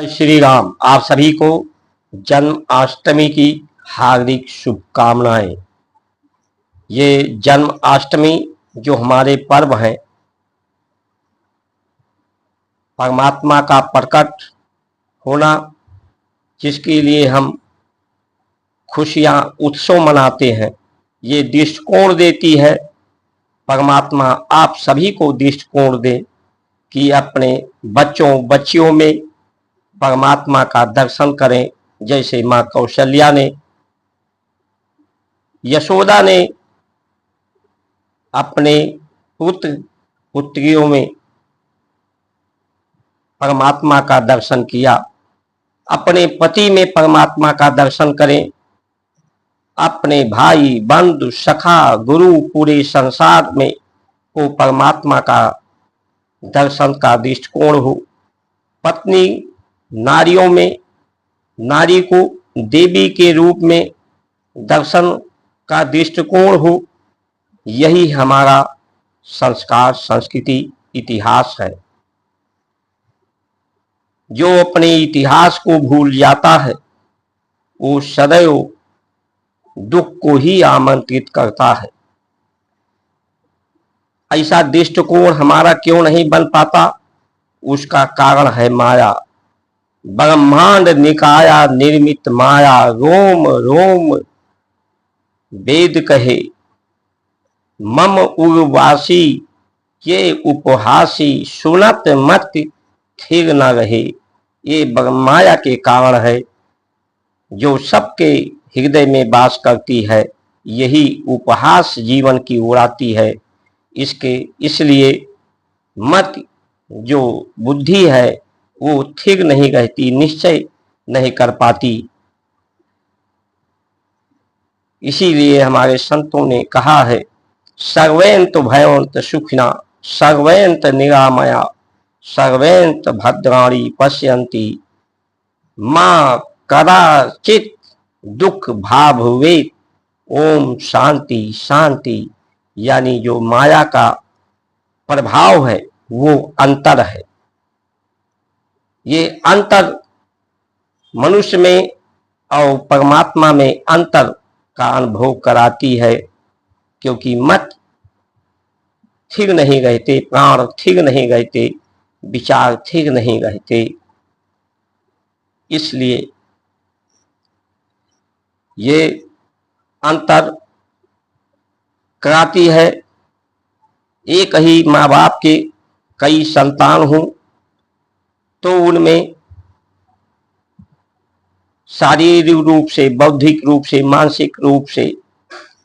श्री राम। आप सभी को जन्माष्टमी की हार्दिक शुभकामनाएं। ये जन्माष्टमी जो हमारे पर्व हैं, परमात्मा का प्रकट होना, जिसके लिए हम खुशियां उत्सव मनाते हैं, ये दृष्टिकोण देती है। परमात्मा आप सभी को दृष्टिकोण दे कि अपने बच्चों बच्चियों में परमात्मा का दर्शन करें। जैसे माँ कौशल्या ने, यशोदा ने अपने पुत्र पुत्रियों में परमात्मा का दर्शन किया, अपने पति में परमात्मा का दर्शन करें, अपने भाई बंधु सखा गुरु पूरे संसार में को परमात्मा का दर्शन का दृष्टिकोण हो। पत्नी नारियों में नारी को देवी के रूप में दर्शन का दृष्टिकोण हो। यही हमारा संस्कार, संस्कृति, इतिहास है। जो अपने इतिहास को भूल जाता है वो सदैव दुख को ही आमंत्रित करता है। ऐसा दृष्टिकोण हमारा क्यों नहीं बन पाता? उसका कारण है माया। ब्रह्मांड निकाया निर्मित माया, रोम रोम वेद कहे, मम उर्वासी ये उपहासी, सुनत मत थिर न रहे। ये माया के कारण है जो सबके हृदय में वास करती है। यही उपहास जीवन की उड़ाती है। इसलिए मत जो बुद्धि है वो थिर नहीं रहती, निश्चय नहीं कर पाती। इसीलिए हमारे संतों ने कहा है, सर्वेंत भयवंत सुखिना, सर्वेंत निरामया, सर्वेंत भद्राणी पश्यन्ति, मां कदाचित दुख भाभवेत, ओम शांति शांति। यानी जो माया का प्रभाव है वो अंतर है। ये अंतर मनुष्य में और परमात्मा में अंतर का अनुभव कराती है। क्योंकि मत थिर नहीं रहते, प्राण थिर नहीं रहते, विचार थिर नहीं रहते। इसलिए ये अंतर कराती है। एक ही माँ बाप के कई संतान हों तो उनमें शारीरिक रूप से, बौद्धिक रूप से, मानसिक रूप से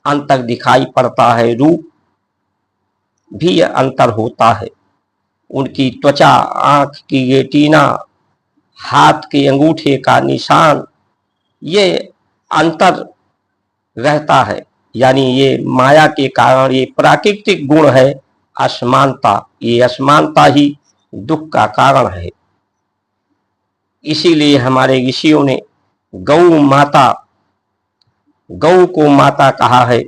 अंतर दिखाई पड़ता है। रूप भी अंतर होता है। उनकी त्वचा, आंख की रेटिना, हाथ के अंगूठे का निशान, ये अंतर रहता है। यानी ये माया के कारण, ये प्राकृतिक गुण है असमानता। ये असमानता ही दुख का कारण है। इसीलिए हमारे ऋषियों ने गौ माता, गौ को माता कहा है।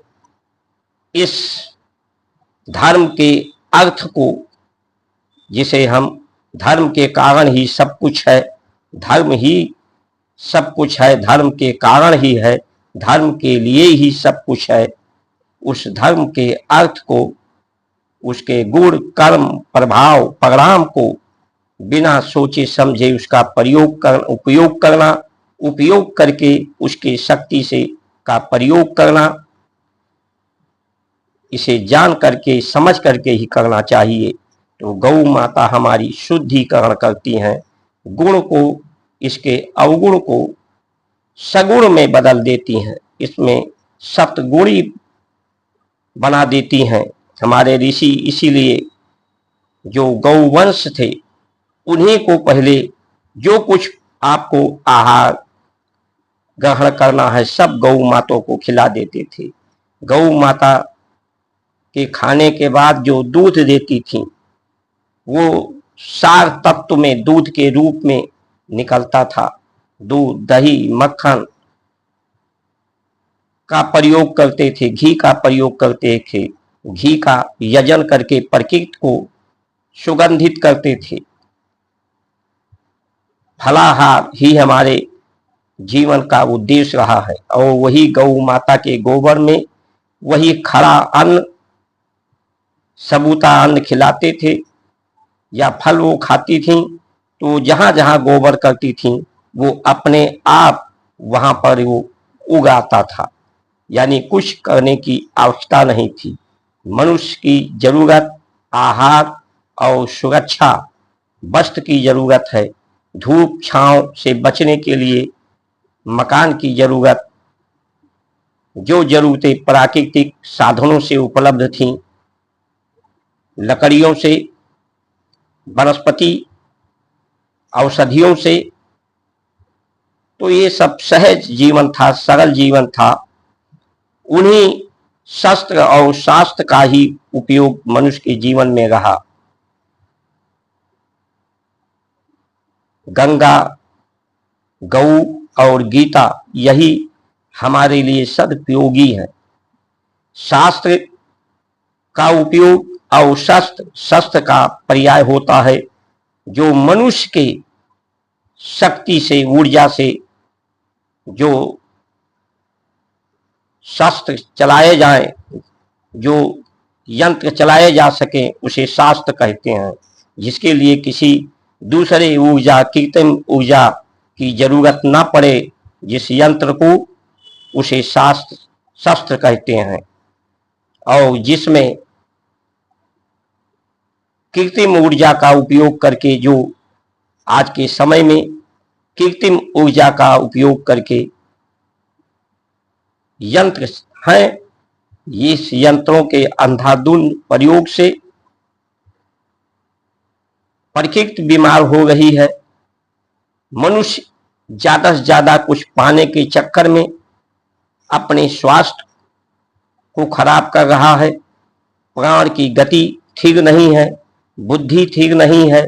इस धर्म के अर्थ को, जिसे हम धर्म के कारण ही सब कुछ है, धर्म ही सब कुछ है, धर्म के कारण ही है, धर्म के लिए ही सब कुछ है, उस धर्म के अर्थ को, उसके गुण, कर्म, प्रभाव, परिणाम को बिना सोचे समझे उसका उपयोग करना, उपयोग करके उसकी शक्ति से का प्रयोग करना, इसे जान करके समझ करके ही करना चाहिए। तो गौ माता हमारी शुद्धिकरण करती हैं। गुण को, इसके अवगुण को सगुण में बदल देती हैं, इसमें सत्गुणी बना देती हैं हमारे ऋषि। इसीलिए जो गौवंश थे उन्हीं को पहले जो कुछ आपको आहार ग्रहण करना है सब गौ माता को खिला देते थे। गौ माता के खाने के बाद जो दूध देती थी वो सार तत्व में दूध के रूप में निकलता था। दूध, दही, मक्खन का प्रयोग करते थे, घी का प्रयोग करते थे। घी का यजन करके प्रकृति को सुगंधित करते थे। फलाहार ही हमारे जीवन का उद्देश्य रहा है। और वही गौ माता के गोबर में वही खड़ा अन्न, सबूता अन्न खिलाते थे या फल वो खाती थीं, तो जहाँ जहाँ गोबर करती थीं वो अपने आप वहाँ पर वो उगाता था, यानी कुछ करने की आवश्यकता नहीं थी। मनुष्य की जरूरत आहार और सुरक्षा, वस्त्र की जरूरत है, धूप छांव से बचने के लिए मकान की जरूरत, जो जरूरतें प्राकृतिक साधनों से उपलब्ध थीं, लकड़ियों से, वनस्पति औषधियों से, तो ये सब सहज जीवन था, सरल जीवन था। उन्हीं शस्त्र और शास्त्र का ही उपयोग मनुष्य के जीवन में रहा। गंगा, गौ और गीता यही हमारे लिए सदुपयोगी है। शास्त्र का उपयोग और शस्त्र का पर्याय होता है जो मनुष्य के शक्ति से, ऊर्जा से जो शस्त्र चलाए जाएं, जो यंत्र चलाए जा सके, उसे शास्त्र कहते हैं। जिसके लिए किसी दूसरे ऊर्जा, कृत्रिम ऊर्जा की जरूरत ना पड़े, जिस यंत्र को, उसे शस्त्र कहते हैं। और जिसमें कृत्रिम ऊर्जा का उपयोग करके, जो आज के समय में कृत्रिम ऊर्जा का उपयोग करके यंत्र हैं, इस यंत्रों के अंधाधुंध प्रयोग से प्रकृति बीमार हो रही है। मनुष्य ज्यादा से ज्यादा कुछ पाने के चक्कर में अपने स्वास्थ्य को खराब कर रहा है। प्राण की गति ठीक नहीं है, बुद्धि ठीक नहीं है,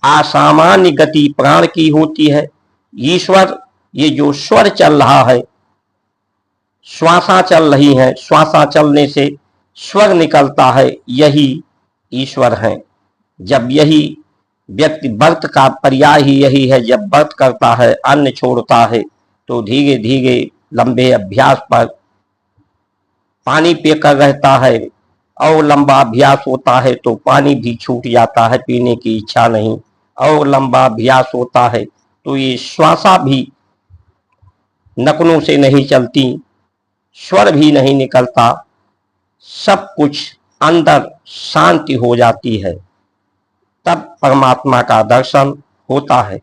असामान्य गति प्राण की होती है। ईश्वर, ये जो स्वर चल रहा है, श्वासा चल रही है, श्वासा चलने से स्वर निकलता है, यही ईश्वर है। जब यही व्यक्ति व्रत का पर्याय ही यही है, जब व्रत करता है, अन्न छोड़ता है, तो धीरे धीरे लंबे अभ्यास पर पानी पीकर रहता है, और लंबा अभ्यास होता है तो पानी भी छूट जाता है, पीने की इच्छा नहीं, और लंबा अभ्यास होता है तो ये श्वासा भी नकनों से नहीं चलती, स्वर भी नहीं निकलता, सब कुछ अंदर शांति हो जाती है। तब परमात्मा का दर्शन होता है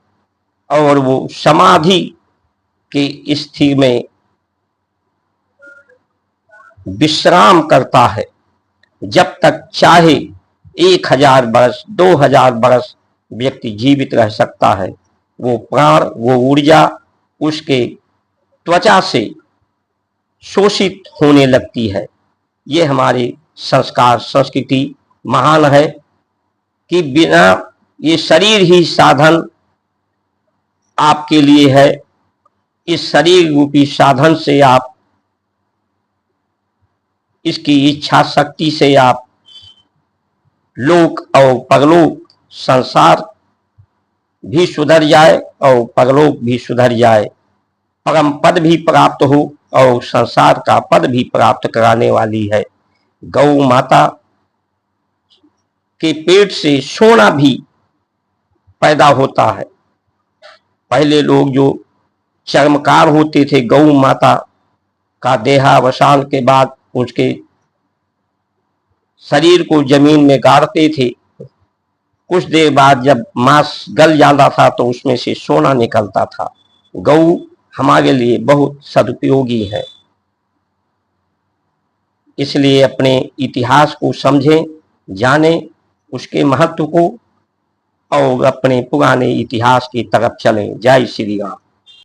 और वो समाधि की स्थिति में विश्राम करता है। जब तक चाहे 1000 वर्ष, 2000 वर्ष व्यक्ति जीवित रह सकता है। वो प्राण, वो ऊर्जा उसके त्वचा से शोषित होने लगती है। ये हमारे संस्कार, संस्कृति महान है कि बिना ये शरीर ही साधन आपके लिए है। इस शरीर रूपी साधन से आप, इसकी इच्छा शक्ति से आप लोक और परलोक, संसार भी सुधर जाए और परलोक भी सुधर जाए, परम पद भी प्राप्त हो और संसार का पद भी प्राप्त कराने वाली है। गौ माता के पेट से सोना भी पैदा होता है। पहले लोग जो चर्मकार होते थे, गौ माता का देहावसान के बाद उसके शरीर को जमीन में गाड़ते थे। कुछ देर बाद जब मांस गल जाता था तो उसमें से सोना निकलता था। गौ हमारे लिए बहुत सदुपयोगी है। इसलिए अपने इतिहास को समझें, जानें उसके महत्व को और अपने पुराने इतिहास की तरफ चलें। जय श्री राम।